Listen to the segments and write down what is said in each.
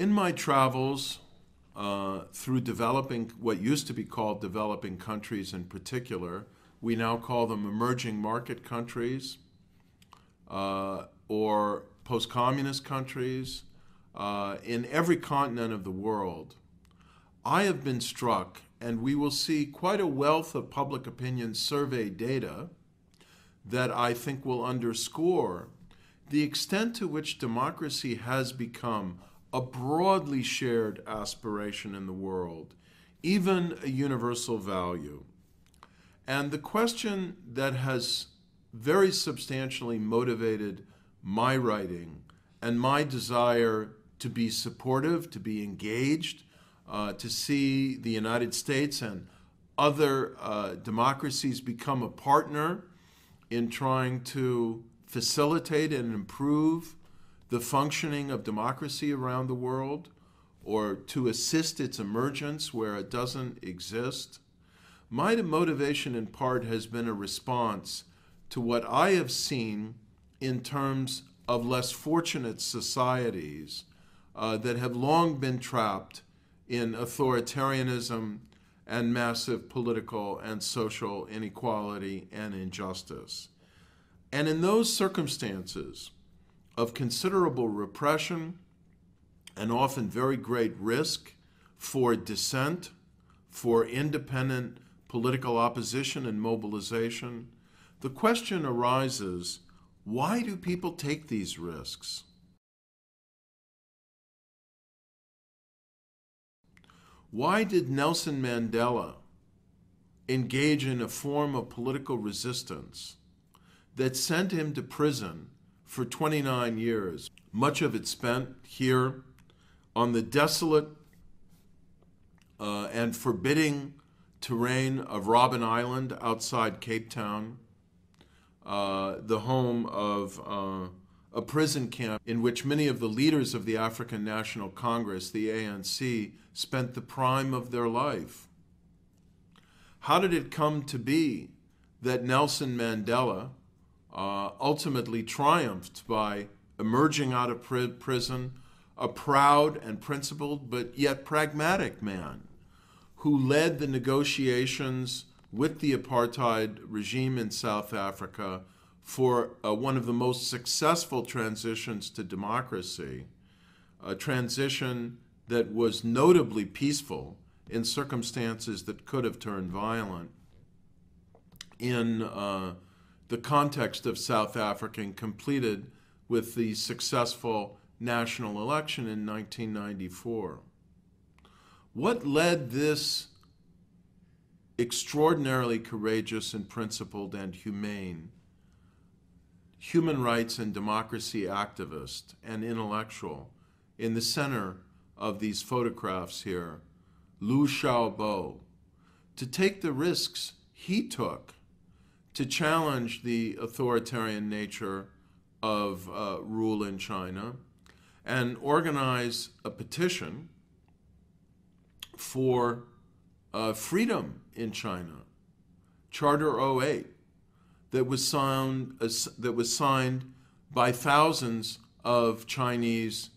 In my travels through developing, what used to be called developing countries in particular, we now call them emerging market countries or post-communist countries, in every continent of the world, I have been struck, and we will see quite a wealth of public opinion survey data that I think will underscore the extent to which democracy has become a broadly shared aspiration in the world, even a universal value. And the question that has very substantially motivated my writing and my desire to be supportive, to be engaged, to see the United States and other democracies become a partner in trying to facilitate and improve the functioning of democracy around the world, or to assist its emergence where it doesn't exist. My motivation in part has been a response to what I have seen in terms of less fortunate societies that have long been trapped in authoritarianism and massive political and social inequality and injustice. And in those circumstances of considerable repression and often very great risk for dissent, for independent political opposition and mobilization, the question arises, why do people take these risks? Why did Nelson Mandela engage in a form of political resistance that sent him to prison for 29 years, much of it spent here on the desolate and forbidding terrain of Robben Island outside Cape Town, the home of a prison camp in which many of the leaders of the African National Congress, the ANC, spent the prime of their life? How did it come to be that Nelson Mandela ultimately triumphed by emerging out of prison, a proud and principled but yet pragmatic man who led the negotiations with the apartheid regime in South Africa for one of the most successful transitions to democracy, a transition that was notably peaceful in circumstances that could have turned violent in the context of South Africa, and completed with the successful national election in 1994. What led this extraordinarily courageous and principled and humane human rights and democracy activist and intellectual in the center of these photographs here, Liu Xiaobo, to take the risks he took to challenge the authoritarian nature of rule in China and organize a petition for freedom in China, Charter 08, that was signed by thousands of Chinese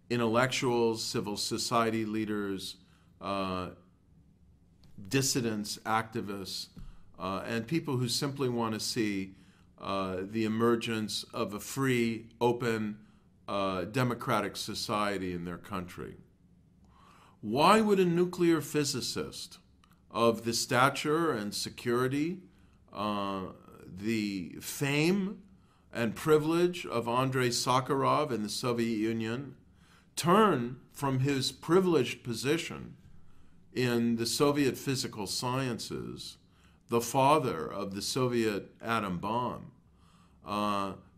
intellectuals, civil society leaders, dissidents, activists, and people who simply want to see the emergence of a free, open, democratic society in their country. Why would a nuclear physicist of the stature and security, the fame and privilege of Andrei Sakharov in the Soviet Union turn from his privileged position in the Soviet physical sciences, the father of the Soviet atom bomb,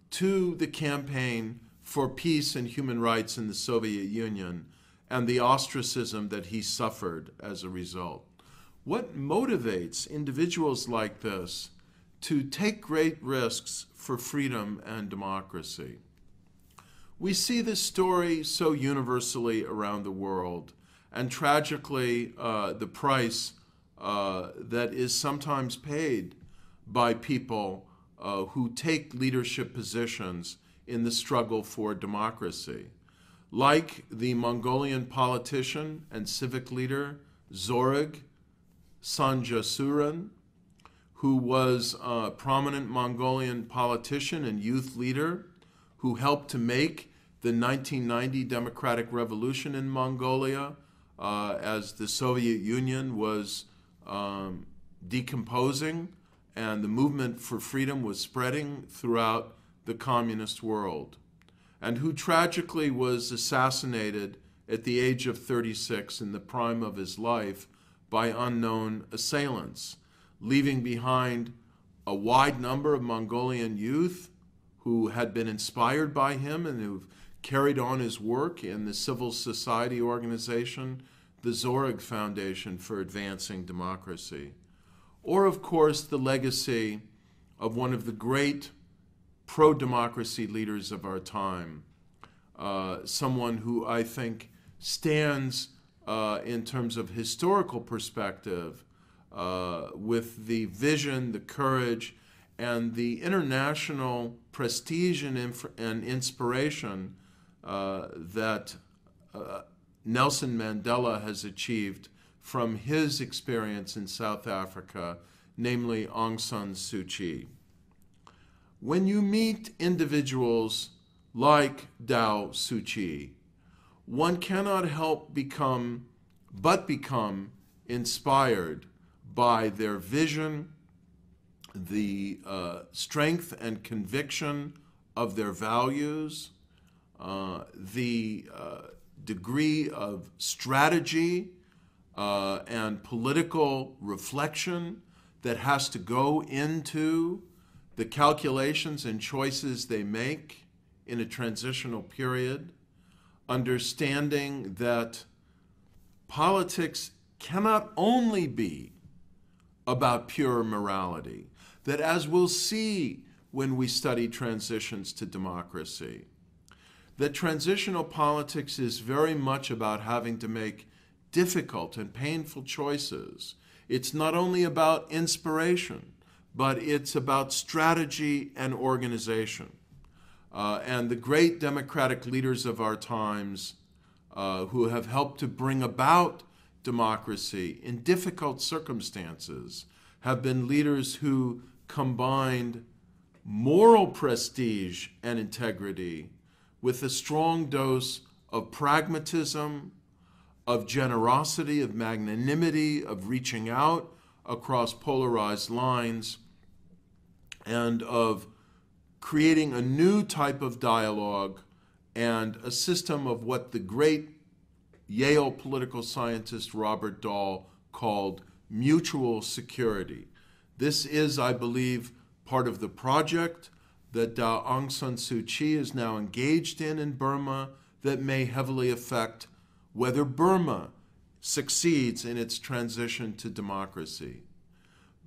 to the campaign for peace and human rights in the Soviet Union and the ostracism that he suffered as a result? What motivates individuals like this to take great risks for freedom and democracy? We see this story so universally around the world, and tragically, the price that is sometimes paid by people who take leadership positions in the struggle for democracy. like the Mongolian politician and civic leader Zorig Sanjasuren, who was a prominent Mongolian politician and youth leader who helped to make the 1990 democratic revolution in Mongolia as the Soviet Union was decomposing and the movement for freedom was spreading throughout the communist world, and who tragically was assassinated at the age of 36 in the prime of his life by unknown assailants, leaving behind a wide number of Mongolian youth who had been inspired by him and who've carried on his work in the civil society organization, the Zorig Foundation for Advancing Democracy. Or, of course, the legacy of one of the great pro-democracy leaders of our time, someone who I think stands in terms of historical perspective with the vision, the courage, and the international prestige and inspiration that Nelson Mandela has achieved from his experience in South Africa, namely Aung San Suu Kyi. When you meet individuals like Dao Suu Kyi, one cannot help but become inspired by their vision, the strength and conviction of their values, the degree of strategy and political reflection that has to go into the calculations and choices they make in a transitional period, understanding that politics cannot only be about pure morality, that as we'll see when we study transitions to democracy, that transitional politics is very much about having to make difficult and painful choices. It's not only about inspiration, but it's about strategy and organization. And the great democratic leaders of our times who have helped to bring about democracy in difficult circumstances have been leaders who combined moral prestige and integrity with a strong dose of pragmatism, of generosity, of magnanimity, of reaching out across polarized lines, and of creating a new type of dialogue and a system of what the great Yale political scientist Robert Dahl called mutual security. This is, I believe, part of the project that Aung San Suu Kyi is now engaged in Burma that may heavily affect whether Burma succeeds in its transition to democracy.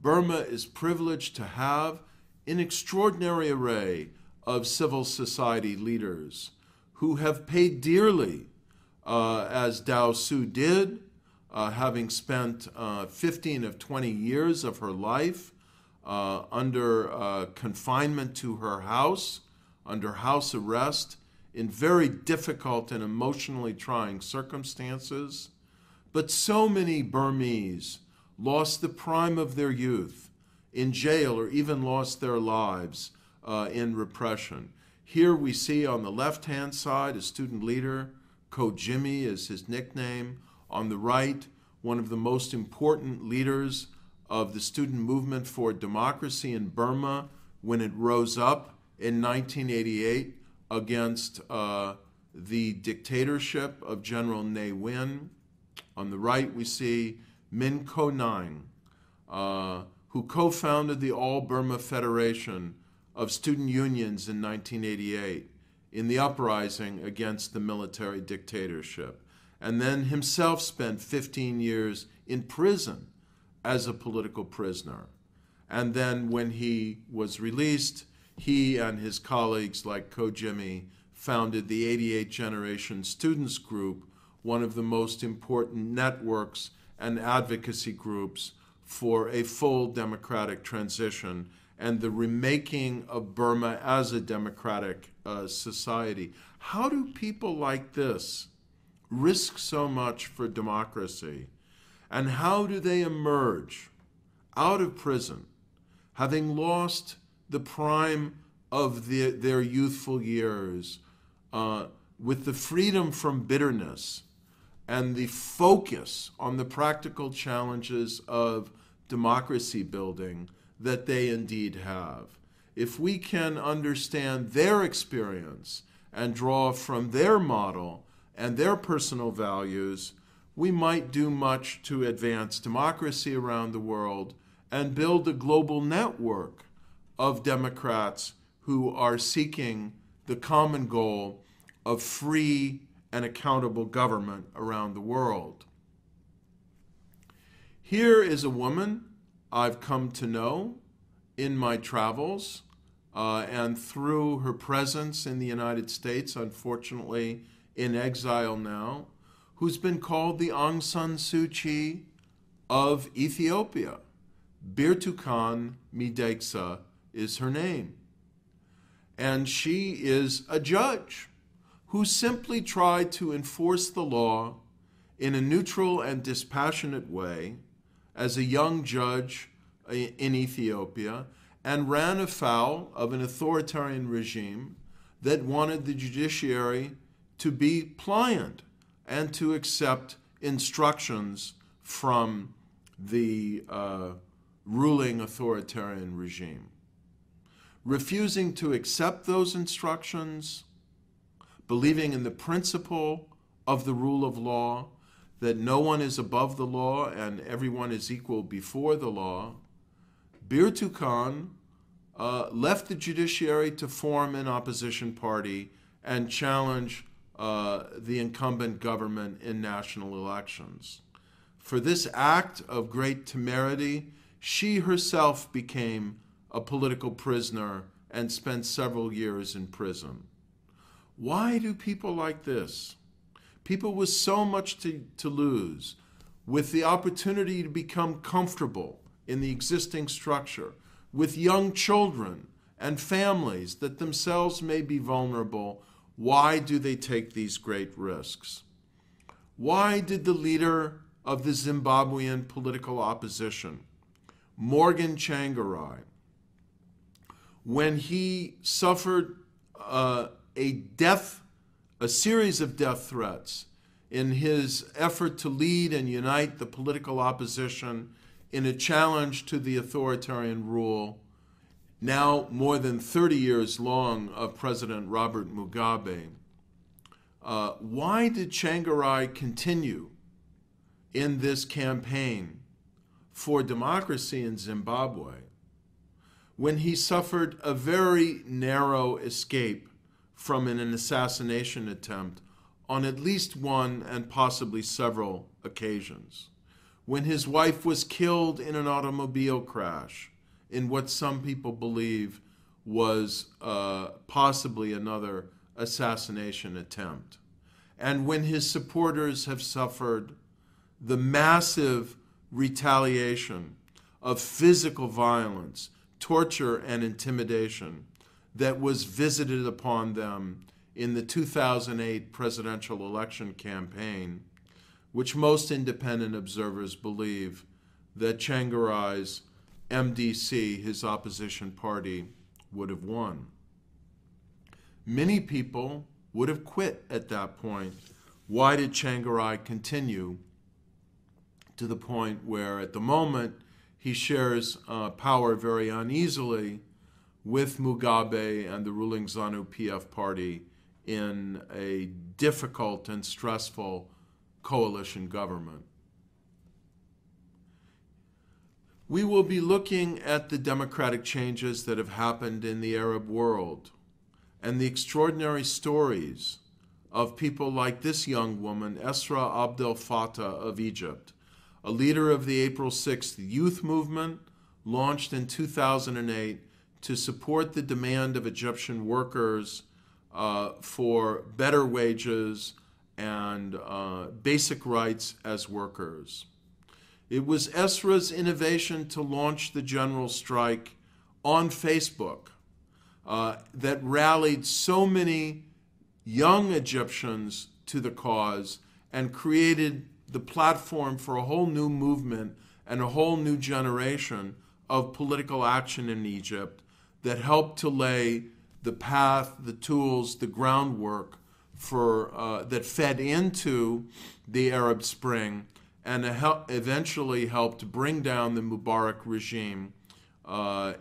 Burma is privileged to have an extraordinary array of civil society leaders who have paid dearly, as Dao Su did, having spent 15 of 20 years of her life under confinement to her house, under house arrest, in very difficult and emotionally trying circumstances. But so many Burmese lost the prime of their youth in jail or even lost their lives in repression. Here we see on the left-hand side a student leader, Ko Jimmy is his nickname. On the right, one of the most important leaders of the student movement for democracy in Burma when it rose up in 1988 against the dictatorship of General Ne Win. On the right, we see Min Ko Naing, who co-founded the All Burma Federation of Student Unions in 1988 in the uprising against the military dictatorship, and then himself spent 15 years in prison as a political prisoner. And then when he was released, he and his colleagues like Ko Jimmy founded the 88 Generation Students Group, one of the most important networks and advocacy groups for a full democratic transition and the remaking of Burma as a democratic society. How do people like this risk so much for democracy? And how do they emerge out of prison, having lost the prime of their youthful years, with the freedom from bitterness and the focus on the practical challenges of democracy building that they indeed have? If we can understand their experience and draw from their model and their personal values, we might do much to advance democracy around the world and build a global network of democrats who are seeking the common goal of free and accountable government around the world. Here is a woman I've come to know in my travels and through her presence in the United States, unfortunately in exile now, who's been called the Aung San Suu Kyi of Ethiopia. Birtukan Mideksa is her name. And she is a judge who simply tried to enforce the law in a neutral and dispassionate way as a young judge in Ethiopia, and ran afoul of an authoritarian regime that wanted the judiciary to be pliant and to accept instructions from the ruling authoritarian regime. Refusing to accept those instructions, believing in the principle of the rule of law, that no one is above the law and everyone is equal before the law, Birtukan left the judiciary to form an opposition party and challenge the incumbent government in national elections. For this act of great temerity, she herself became a political prisoner and spent several years in prison. Why do people like this, people with so much to lose, with the opportunity to become comfortable in the existing structure, with young children and families that themselves may be vulnerable, why do they take these great risks? Why did the leader of the Zimbabwean political opposition, Morgan Tsvangirai, when he suffered a series of death threats in his effort to lead and unite the political opposition in a challenge to the authoritarian rule, now more than 30 years long, of President Robert Mugabe, why did Tsvangirai continue in this campaign for democracy in Zimbabwe when he suffered a very narrow escape from an assassination attempt on at least one and possibly several occasions, when his wife was killed in an automobile crash in what some people believe was possibly another assassination attempt, and when his supporters have suffered the massive retaliation of physical violence, torture, and intimidation that was visited upon them in the 2008 presidential election campaign, which most independent observers believe that Tsvangirai's MDC, his opposition party, would have won. Many people would have quit at that point. Why did Tsvangirai continue to the point where at the moment he shares power very uneasily with Mugabe and the ruling ZANU-PF party in a difficult and stressful coalition government? We will be looking at the democratic changes that have happened in the Arab world and the extraordinary stories of people like this young woman, Esra Abdel Fattah of Egypt, a leader of the April 6th youth movement launched in 2008 to support the demand of Egyptian workers for better wages and basic rights as workers. It was Esra's innovation to launch the general strike on Facebook that rallied so many young Egyptians to the cause and created the platform for a whole new movement and a whole new generation of political action in Egypt that helped to lay the path, the tools, the groundwork for that fed into the Arab Spring and eventually helped bring down the Mubarak regime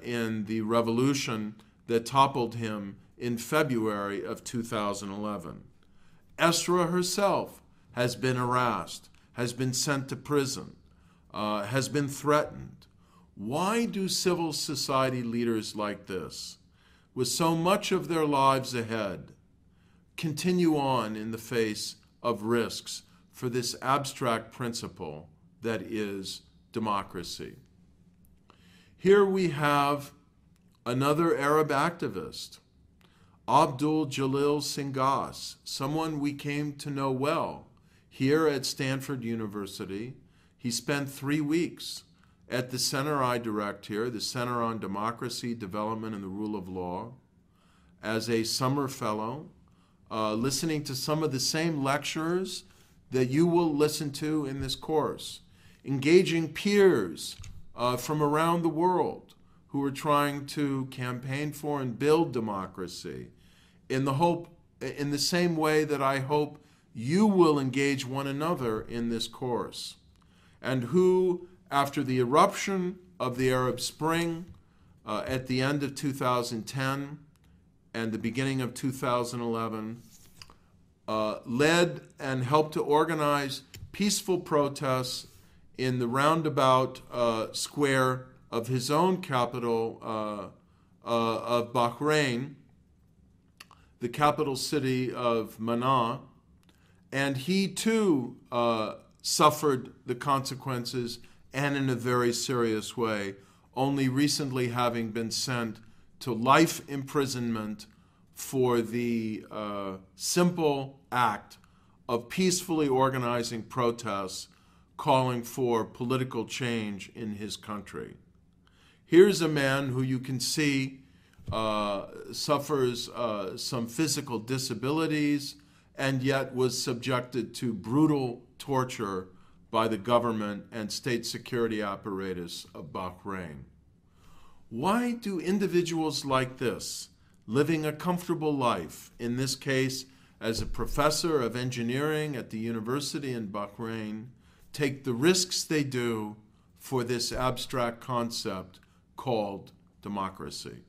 in the revolution that toppled him in February of 2011. Esra herself has been harassed, has been sent to prison, has been threatened. Why do civil society leaders like this, with so much of their lives ahead, continue on in the face of risks for this abstract principle that is democracy? Here we have another Arab activist, Abdul Jalil Singas, someone we came to know well here at Stanford University. He spent 3 weeks at the center I direct here, the Center on Democracy, Development, and the Rule of Law, as a summer fellow, listening to some of the same lectures that you will listen to in this course, engaging peers from around the world who are trying to campaign for and build democracy in the same way that I hope you will engage one another in this course, and who, after the eruption of the Arab Spring at the end of 2010 and the beginning of 2011, led and helped to organize peaceful protests in the roundabout square of his own capital of Bahrain, the capital city of Mana, and he too suffered the consequences, and in a very serious way, only recently having been sent to life imprisonment for the simple act of peacefully organizing protests calling for political change in his country. Here's a man who you can see suffers some physical disabilities and yet was subjected to brutal torture by the government and state security apparatus of Bahrain. Why do individuals like this, living a comfortable life, in this case as a professor of engineering at the university in Bahrain, take the risks they do for this abstract concept called democracy?